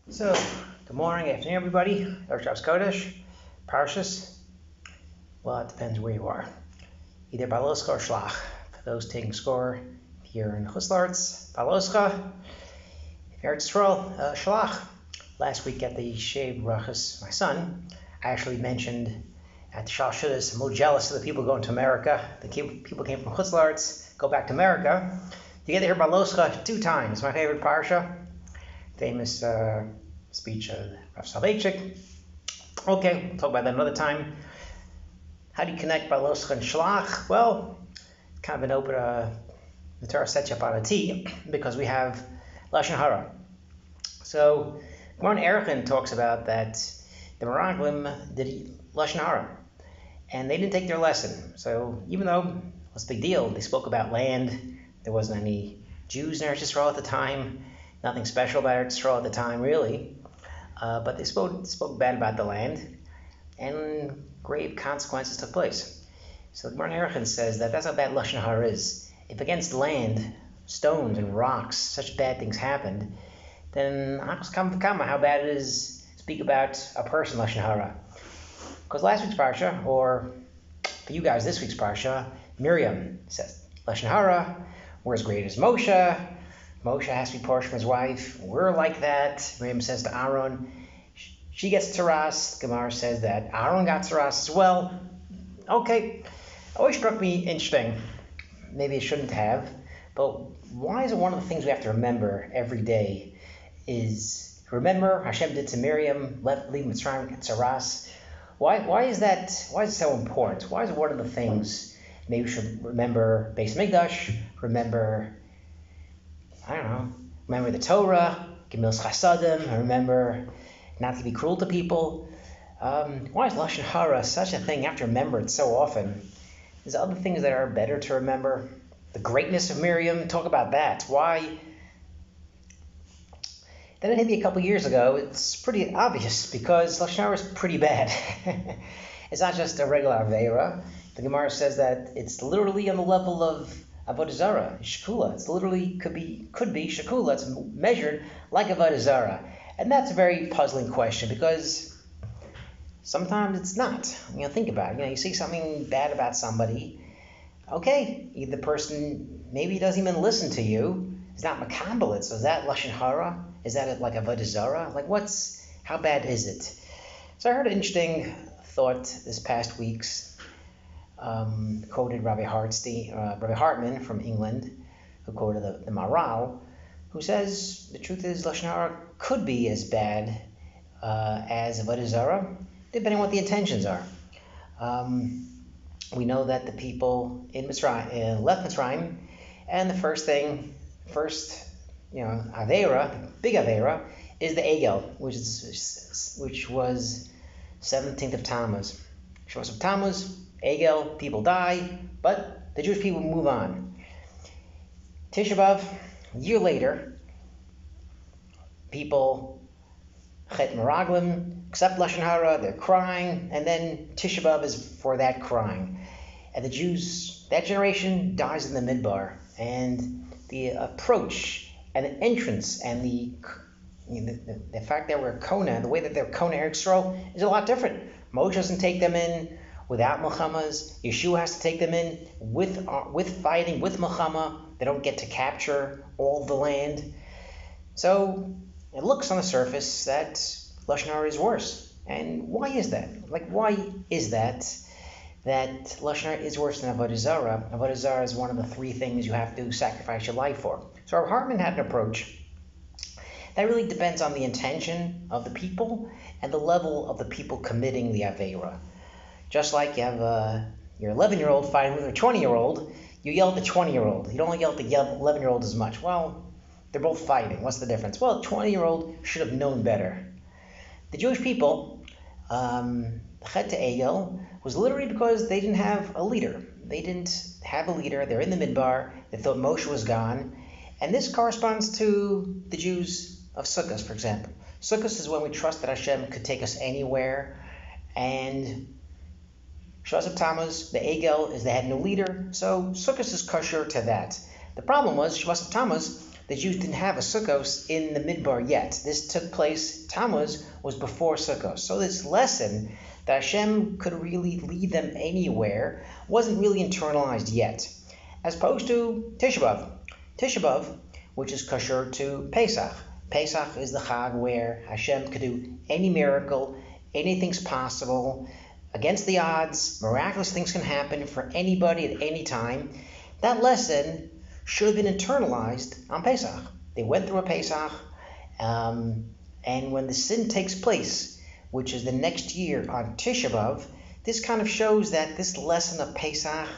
So, good morning, afternoon, everybody. Erev Kodesh, Parshas. Well, it depends where you are. Either behaaloscha or shelach. For those taking score here in Chutz, behaaloscha. If you're at Yisrael, shelach. Last week at the Shave Brachas, my son, I actually mentioned at the Shalshudas, I'm a little jealous of the people going to America. The people came from Chutz, go back to America. You get to hear behaaloscha 2 times. My favorite parsha. Famous speech of Rav Soloveitchik. Okay, we'll talk about that another time. How do you connect behaaloscha and shelach? Well, kind of an open, the Torah sets you up on a tee because we have lashon hara. So, Gemara Erechim talks about that the Meraglim did lashon hara, and they didn't take their lesson. So, even though what's the big deal? They spoke about land. There wasn't any Jews in Eretz Yisrael at the time. Nothing special about Eretz Yisrael at the time, really. But they spoke bad about the land, and grave consequences took place. So the Gemara Erechim says that that's how bad lashon hara is. If against land, stones and rocks, such bad things happened, then how bad it is to speak about a person lashon hara. Because last week's parsha, or for you guys this week's parsha, Miriam says lashon hara. We're as great as Moshe. Moshe has to be partial from his wife. We're like that. Miriam says to Aaron, she gets tzaras. Gemara says that Aaron got tzaras as well. Okay, always struck me interesting. Maybe it shouldn't have, but why is it one of the things we have to remember every day is remember Hashem did to Miriam, leave Mitzrayim, get tzaras. Why is that? Why is it so important? Why is it one of the things maybe we should remember Beis Mikdash, remember remember the Torah, Gemilas Chasadim, remember not to be cruel to people. Why is lashon hara such a thing? You have to remember it so often. There's other things that are better to remember. The greatness of Miriam, talk about that. Why? Then it hit me a couple years ago. It's pretty obvious because lashon hara is pretty bad. It's not just a regular aveira. The Gemara says that it's literally on the level of avodah zarah, shekula. It's literally could be shekula. It's measured like avodah zarah, and that's a very puzzling question because sometimes it's not. Think about it. You see something bad about somebody. Okay, the person maybe doesn't even listen to you. It's not makabel it. So is that lashon hara? Is that like avodah zarah? Like how bad is it? So I heard an interesting thought this past week's. Quoted Rabbi Hartman from England, who quoted the Maral, who says the truth is lashon hara could be as bad as avodah zarah, depending on what the intentions are. We know that the people in Mitzrayim left Mitzrayim, and the first aveira, the big aveira, is the egel, which was 17th of Tammuz. Shavuos of Tammuz. Egel, people die, but the Jewish people move on. Tisha B'Av, a year later, people chet meraglim, accept lashon hara, they're crying, and then Tisha B'Av is for that crying. And the Jews, that generation, dies in the midbar, and the approach and the entrance and the fact that we're Kona, the way that they're Kona Eretz Yisrael is a lot different. Moshe doesn't take them in without Milchamas. Yeshua has to take them in with fighting, with Milchama. They don't get to capture all the land. So it looks on the surface that lashon hara is worse. And why is that? Why is that lashon hara is worse than avodah zarah? Avodah zarah is one of the 3 things you have to sacrifice your life for. So our Hartman had an approach that really depends on the intention of the people and the level of the people committing the aveira. Just like you have your 11-year-old fighting with a 20-year-old, you yell at the 20-year-old. You don't yell at the 11-year-old as much. Well, they're both fighting. What's the difference? Well, the 20-year-old should have known better. The Jewish people, chet to egel, was literally because they didn't have a leader. They didn't have a leader. They're in the midbar. They thought Moshe was gone. And this corresponds to the Jews of Sukkot, for example. Sukkot is when we trust that Hashem could take us anywhere, and Shavuos of Tammuz, the egel, is they had no leader, so Sukkot is kosher to that. The problem was, Shavuos of Tammuz the Jews didn't have a Sukkos in the Midbar yet. This took place, Tammuz was before Sukkos. So this lesson that Hashem could really lead them anywhere wasn't really internalized yet. As opposed to Tisha B'Av. Tisha B'Av, which is kosher to Pesach. Pesach is the Chag where Hashem could do any miracle, anything's possible, against the odds, miraculous things can happen for anybody at any time. That lesson should have been internalized on Pesach. They went through a Pesach, and when the sin takes place, which is the next year on Tisha B'Av, this kind of shows that this lesson of Pesach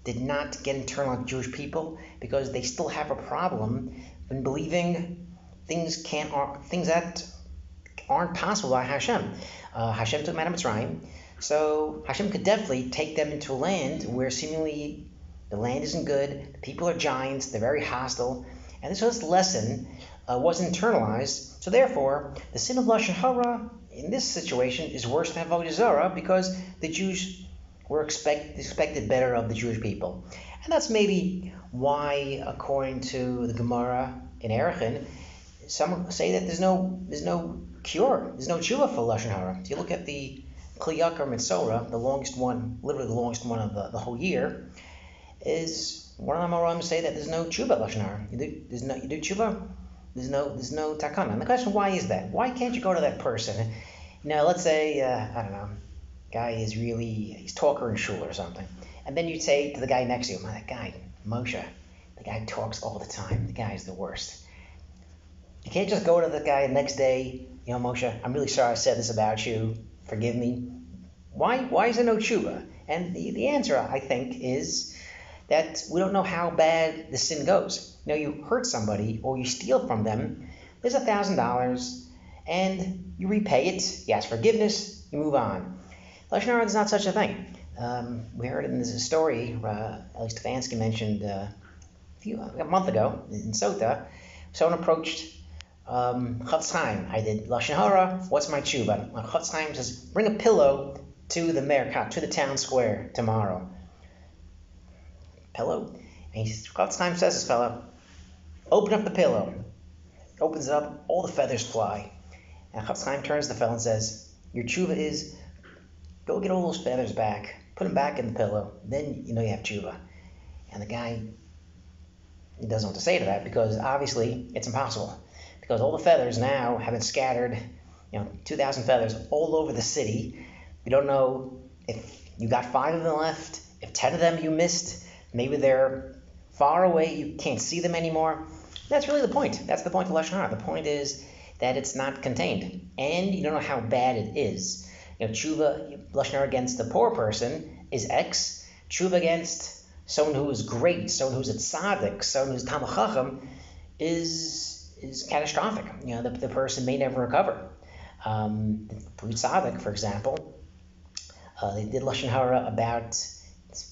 did not get internalized with Jewish people because they still have a problem in believing things that aren't possible by Hashem. Hashem took them out of Mitzrayim, so Hashem could definitely take them into a land where seemingly the land isn't good, the people are giants, they're very hostile, and this lesson wasn't internalized. So therefore, the sin of lashon hara in this situation is worse than avodah zarah because the Jews were expected better of the Jewish people, and that's maybe why, according to the Gemara in Erechin, some say that there's no cure, there's no tshuva for lashon hara. If you look at the Kli Yakar Mitzorah, the longest one, literally the longest one of the whole year, is one of the Amoraim say that there's no tshuva lashon hara. You do tshuva, there's no takana. And the question, why is that? Why can't you go to that person? Let's say I don't know, guy is he's talker in shul or something, and then you say to the guy next to him, that guy Moshe, the guy talks all the time. The guy's the worst. You can't just go to the guy the next day, Moshe, I'm really sorry I said this about you. Forgive me. Why is there no tshuva? And the answer, I think, is that we don't know how bad the sin goes. You hurt somebody or you steal from them, there's $1,000, and you repay it, you ask forgiveness, you move on. Lashon hara is not such a thing. We heard in this story, Eli Stefansky mentioned a month ago in Sota, someone approached Chafetz Chaim. I did lashon hara. What's my tshuva? Chafetz Chaim says, bring a pillow to the merkat, to the town square tomorrow. Pillow? And Chafetz Chaim says, this fellow, open up the pillow. Opens it up, all the feathers fly. And Chafetz Chaim turns to the fellow and says, your tshuva is, go get all those feathers back, put them back in the pillow, then you have tshuva. And the guy, he doesn't know what to say to that because obviously it's impossible. Because all the feathers now have been scattered, 2,000 feathers all over the city. You don't know if you got 5 of them left, if 10 of them you missed. Maybe they're far away, you can't see them anymore. That's really the point. That's the point of lashon hara. The point is that it's not contained, and you don't know how bad it is. Tshuva, lashon hara against the poor person is X. Tshuva against someone who is great, someone who's a tzaddik, someone who's Talmid Chacham is catastrophic. The person may never recover. The tzaddik, for example, they did lashon hara about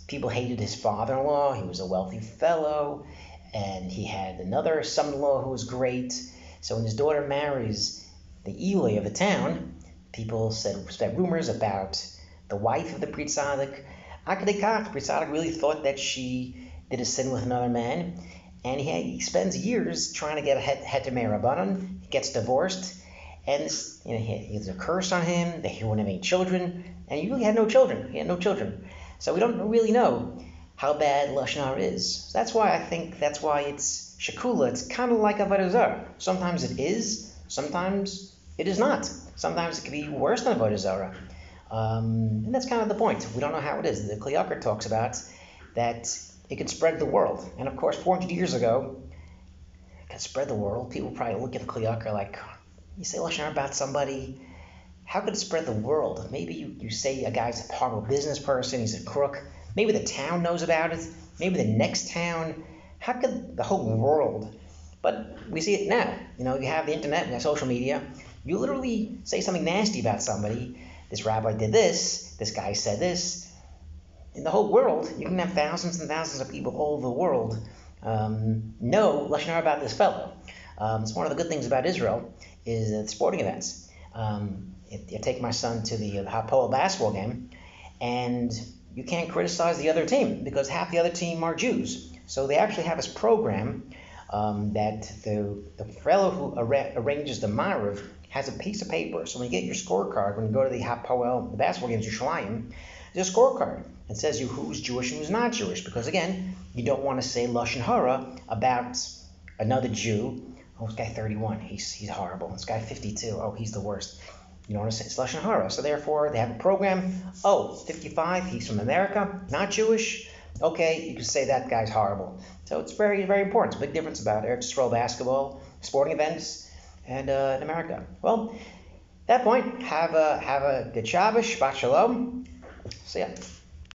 people hated his father-in-law. He was a wealthy fellow, and he had another son-in-law who was great. So when his daughter marries the Eli of the town, people spread rumors about the wife of the Pri Tzaddik. Akadekach, the Pri Tzaddik really thought that she did a sin with another man, and he spends years trying to get a heter rabbanan. He gets divorced, and there's a curse on him that he wouldn't have any children, and he really had no children. He had no children. So we don't really know how bad lashon hara is. So that's why it's shekula. It's kind of like avodah zarah. Sometimes it is, sometimes it is not. Sometimes it can be worse than avodah zarah. And that's kind of the point. We don't know how it is. The Kli Yakar talks about that it could spread the world. And of course, 400 years ago, it could spread the world. People probably look at the Kli Yakar like, you say lashon hara about somebody, how could it spread the world? Maybe you say a guy's a horrible business person, he's a crook. Maybe the town knows about it. Maybe the next town. How could the whole world? But we see it now. You have the internet, you have social media. You literally say something nasty about somebody. This rabbi did this. This guy said this. In the whole world, you can have thousands and thousands of people all over the world know lashon hara about this fellow. It's one of the good things about Israel is the sporting events. I take my son to the Hapoel basketball game, and you can't criticize the other team because half the other team are Jews. So they actually have this program that the fellow who arranges the Ma'ariv has a piece of paper. So when you get your scorecard, when you go to the Hapoel, the basketball games, Yerushalayim, there's a scorecard. It says you who's Jewish and who's not Jewish, because again, you don't want to say lashon hara about another Jew. Oh, this guy 31, he's horrible. This guy 52, oh, he's the worst. You don't want to say it's lashon hara. So therefore, they have a program. Oh, 55, he's from America, not Jewish. Okay, you can say that guy's horrible. So it's very, very important. It's a big difference about Eretz Yisrael basketball, sporting events, and in America. Well, at that point, have a good Shabbos, Shabbat Shalom. See ya.